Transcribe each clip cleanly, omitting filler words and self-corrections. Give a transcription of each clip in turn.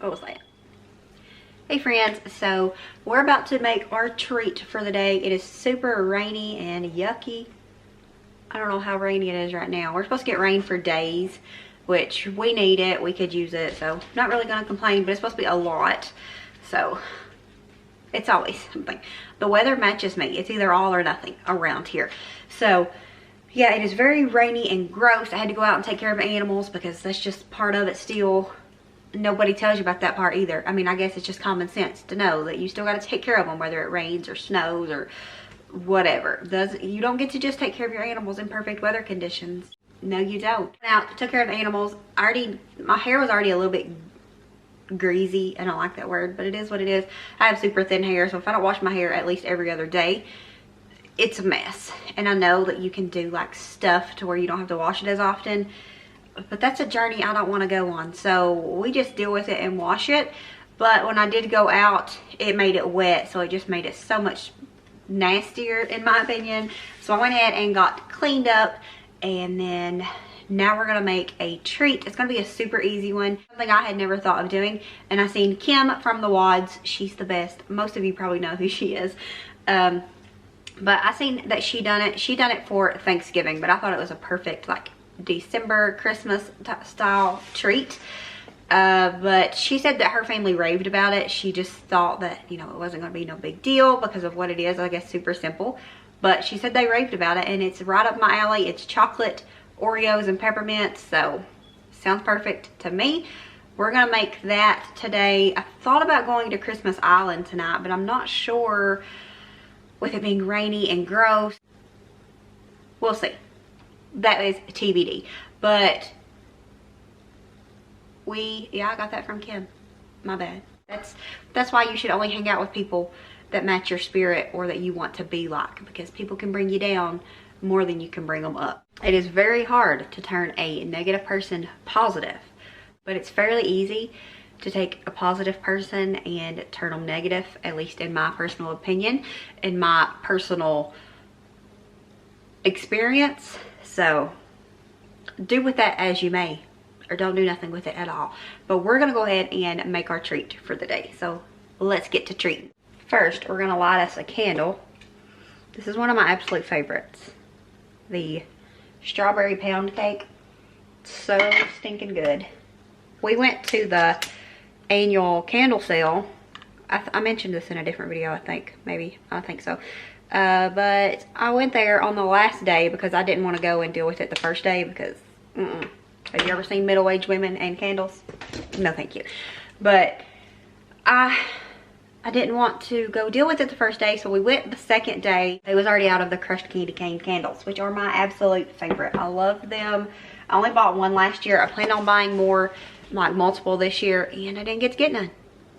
What was that? Hey friends, so we're about to make our treat for the day. It is super rainy and yucky. I don't know how rainy it is right now. We're supposed to get rain for days, which we need it. We could use it, so not really gonna complain, but it's supposed to be a lot. So it's always something. The weather matches me. It's either all or nothing around here. So yeah, it is very rainy and gross. I had to go out and take care of the animals because that's just part of it still. Nobody tells you about that part either. I mean, I guess it's just common sense to know that you still got to take care of them, whether it rains or snows or whatever. You don't get to just take care of your animals in perfect weather conditions. No, you don't. Now, took care of the animals. My hair was already a little bit greasy. I don't like that word, but it is what it is. I have super thin hair, so if I don't wash my hair at least every other day, it's a mess. And I know that you can do like stuff to where you don't have to wash it as often, but that's a journey I don't want to go on. So we just deal with it and wash it. But when I did go out, it made it wet, so it just made it so much nastier in my opinion. So I went ahead and got cleaned up, and then now we're gonna make a treat. It's gonna be a super easy one, something I had never thought of doing. And I seen Kim from the WODs. She's the best. Most of you probably know who she is. But I seen that she done it for Thanksgiving, but I thought it was a perfect like December Christmas style treat. But she said that her family raved about it. She just thought that, you know, it wasn't going to be no big deal because of what it is. I guess super simple, but she said they raved about it, and it's right up my alley. It's chocolate, Oreos, and peppermint, so sounds perfect to me. We're gonna make that today. I thought about going to Christmas Island tonight, but I'm not sure with it being rainy and gross. We'll see. That is TBD. But yeah, I got that from Kim. My bad. That's why you should only hang out with people that match your spirit or that you want to be like, because people can bring you down more than you can bring them up. It is very hard to turn a negative person positive, but it's fairly easy to take a positive person and turn them negative, at least in my personal opinion, in my personal experience. So do with that as you may, or don't do nothing with it at all. But we're gonna go ahead and make our treat for the day. So let's get to treating. First, we're gonna light us a candle. This is one of my absolute favorites. The strawberry pound cake. So stinking good. We went to the annual candle sale. I mentioned this in a different video, I think. Maybe. I think so. But I went there on the last day because I didn't want to go and deal with it the first day because, Have you ever seen middle-aged women and candles? No, thank you. But I didn't want to go deal with it the first day, so we went the second day. It was already out of the crushed candy cane candles, which are my absolute favorite. I love them. I only bought one last year. I plan on buying more, like multiple this year, and I didn't get to get none.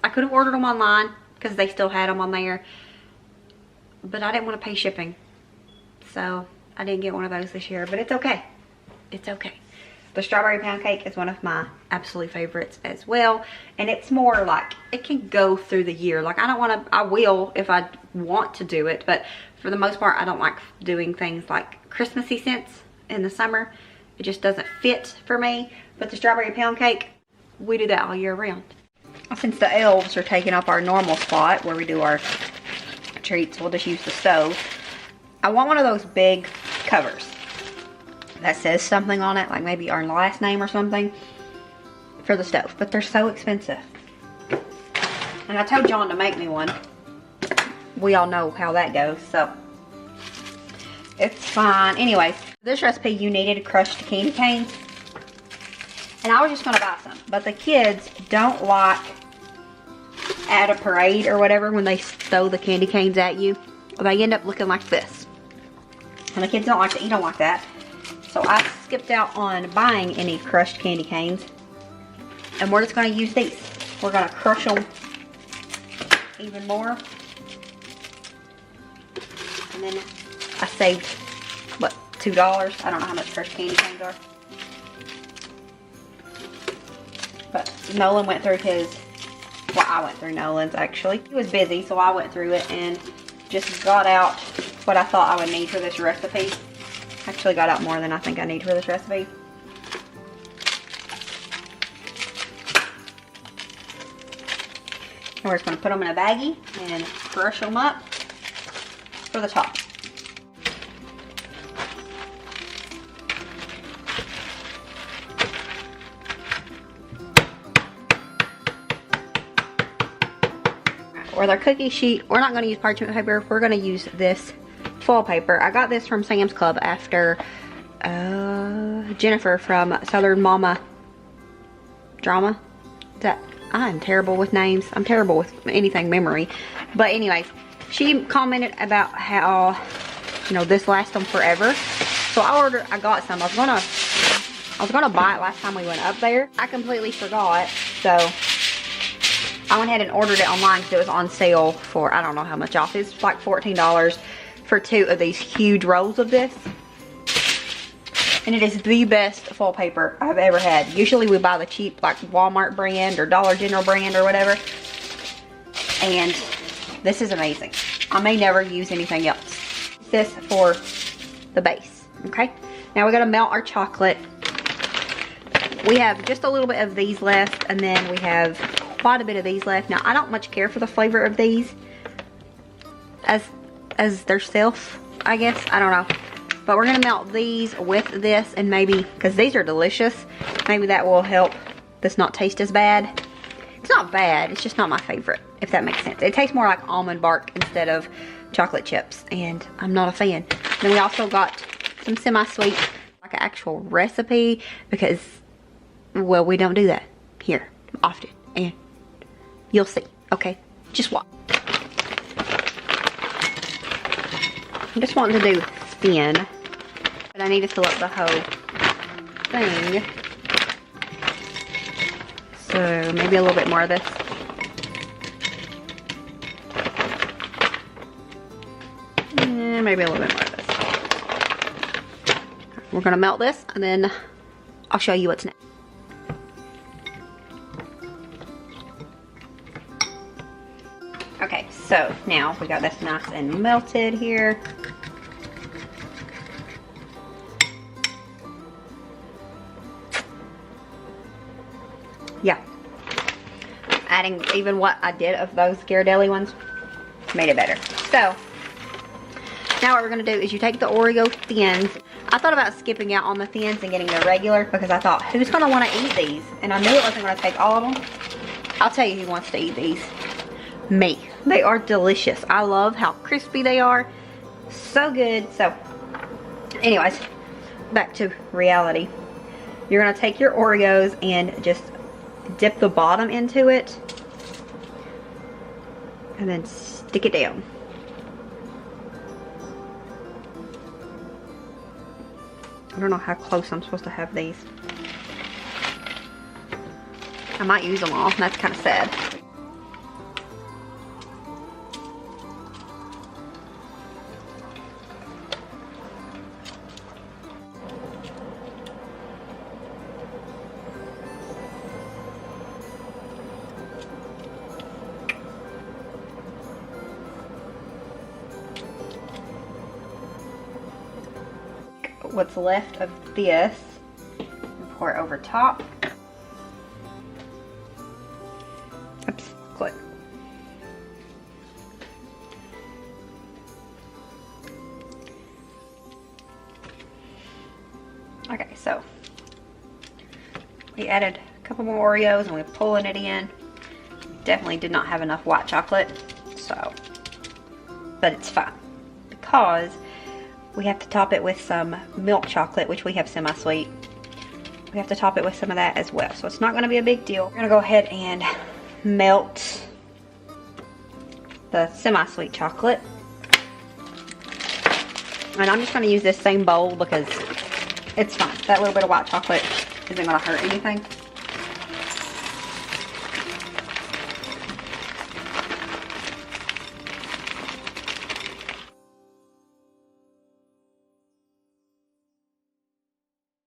I could have ordered them online because they still had them on there, but I didn't want to pay shipping, so I didn't get one of those this year. But it's okay. It's okay. The strawberry pound cake is one of my absolute favorites as well, and it's more like it can go through the year. Like I will if I want to do it, but for the most part I don't like doing things like Christmassy scents in the summer. It just doesn't fit for me. But the strawberry pound cake, we do that all year round. Since the elves are taking up our normal spot where we do our treats, we'll just use the stove. I want one of those big covers that says something on it, like maybe our last name or something, for the stove, but they're so expensive. And I told John to make me one. We all know how that goes, so it's fine. Anyways, this recipe you needed crushed candy canes, and I was just gonna buy some, but the kids don't like at a parade or whatever when they throw the candy canes at you, they end up looking like this, and the kids don't like to eat them like that. So I skipped out on buying any crushed candy canes, and we're just going to use these. We're going to crush them even more. And then I saved, what, $2? I don't know how much crushed candy canes are. But Nolan went through his, well, I went through Nolan's actually. He was busy, so I went through it and just got out what I thought I would need for this recipe. Actually got out more than I think I need for this recipe. And we're just going to put them in a baggie and brush them up for the top. With our cookie sheet, we're not going to use parchment paper. We're going to use this foil paper. I got this from Sam's Club after Jennifer from Southern Mama Drama. I'm terrible with names. I'm terrible with anything memory. But anyways, she commented about how, you know, this lasts them forever. So I got some. I was gonna buy it last time we went up there. I completely forgot. So I went ahead and ordered it online because it was on sale for, I don't know how much off. It's like $14 for 2 of these huge rolls of this. And it is the best foil paper I've ever had. Usually we buy the cheap like Walmart brand or Dollar General brand or whatever. And this is amazing. I may never use anything else. This for the base, okay? Now we're gonna melt our chocolate. We have just a little bit of these left, and then we have quite a bit of these left. Now I don't much care for the flavor of these as their self, I guess. I don't know. But we're gonna melt these with this, and maybe, because these are delicious, maybe that will help this not taste as bad. It's not bad, it's just not my favorite, if that makes sense. It tastes more like almond bark instead of chocolate chips, and I'm not a fan. Then we also got some semi-sweet, like an actual recipe, because, well, we don't do that here often, and you'll see, okay? Just watch. I'm just wanting to do thin, but I need to fill up the whole thing. So maybe a little bit more of this. And maybe a little bit more of this. We're gonna melt this, and then I'll show you what's next. Okay, so now we got this nice and melted here. Yeah. Adding even what I did of those Ghirardelli ones made it better. So, now what we're going to do is you take the Oreo thins. I thought about skipping out on the thins and getting the regular because I thought, who's going to want to eat these? And I knew it wasn't going to take all of them. I'll tell you who wants to eat these. Me. They are delicious. I love how crispy they are. So good. So, anyways, back to reality. You're going to take your Oreos and just dip the bottom into it. And then stick it down. I don't know how close I'm supposed to have these. I might use them all. That's kind of sad. What's left of this and pour it over top. Oops, click. Okay, so we added a couple more Oreos and we're pulling it in. Definitely did not have enough white chocolate, so, but it's fine because we have to top it with some milk chocolate, which we have semi-sweet. We have to top it with some of that as well. So it's not going to be a big deal. We're going to go ahead and melt the semi-sweet chocolate. And I'm just going to use this same bowl because it's fine. That little bit of white chocolate isn't going to hurt anything.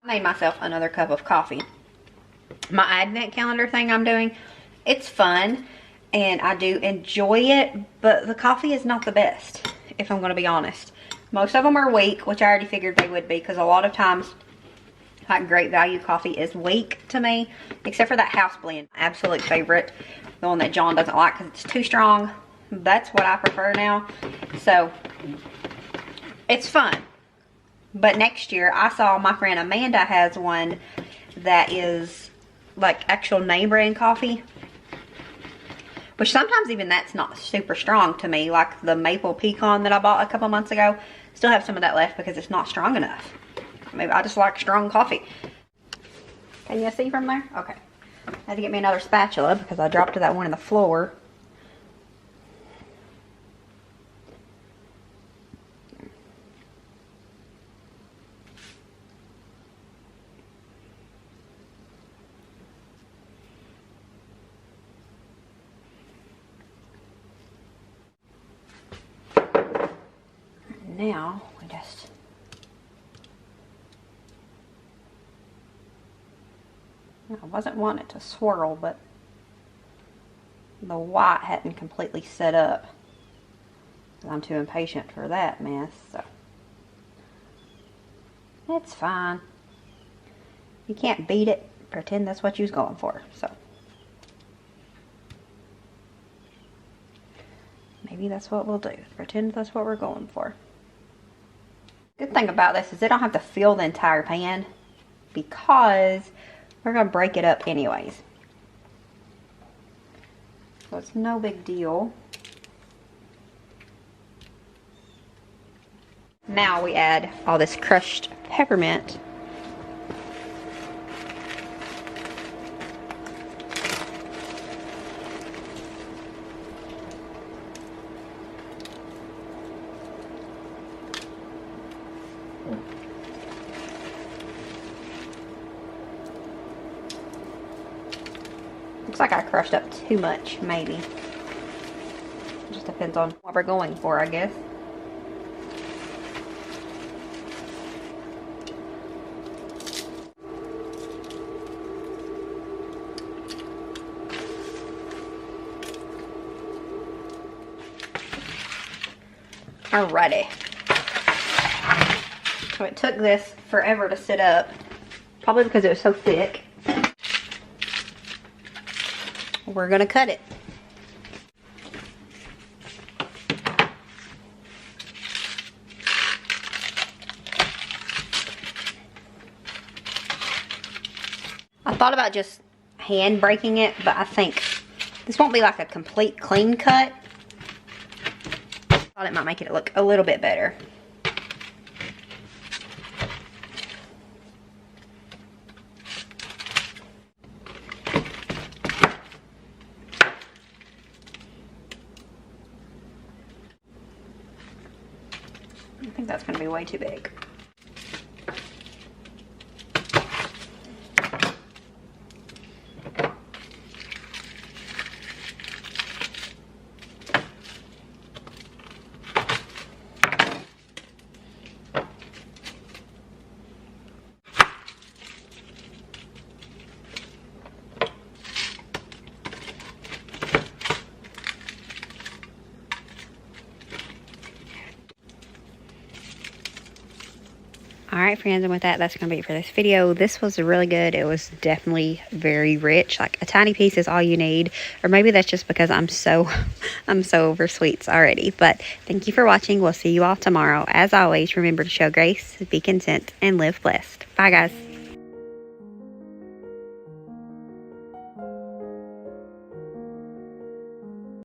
I made myself another cup of coffee. My advent calendar thing I'm doing, it's fun and I do enjoy it, but the coffee is not the best, if I'm going to be honest. Most of them are weak, which I already figured they would be because a lot of times Like Great Value coffee is weak to me, except for that house blend. Absolute favorite, the one that John doesn't like because it's too strong. That's what I prefer now. So it's fun. But next year, I saw my friend Amanda has one that is like actual name brand coffee, which sometimes even that's not super strong to me. Like the maple pecan that I bought a couple months ago, still have some of that left because it's not strong enough. Maybe I just like strong coffee. Can you see from there? Okay. I had to get me another spatula because I dropped that one in the floor. Now we just I wasn't wanting it to swirl, but the white hadn't completely set up. I'm too impatient for that mess, so it's fine. You can't beat it. Pretend that's what you was going for. So maybe that's what we'll do. Pretend that's what we're going for. Good thing about this is they don't have to fill the entire pan because we're going to break it up anyways. So it's no big deal. Now we add all this crushed peppermint. Looks like I crushed up too much, maybe. Just depends on what we're going for, I guess. Alrighty. So it took this forever to sit up, probably because it was so thick. We're gonna cut it. I thought about just hand breaking it, but I think this won't be like a complete clean cut. I thought it might make it look a little bit better. I think that's going to be way too big. Alright friends, and with that, that's going to be it for this video. This was really good. It was definitely very rich. Like a tiny piece is all you need. Or maybe that's just because I'm so over sweets already. But thank you for watching. We'll see you all tomorrow. As always, remember to show grace, be content, and live blessed. Bye guys.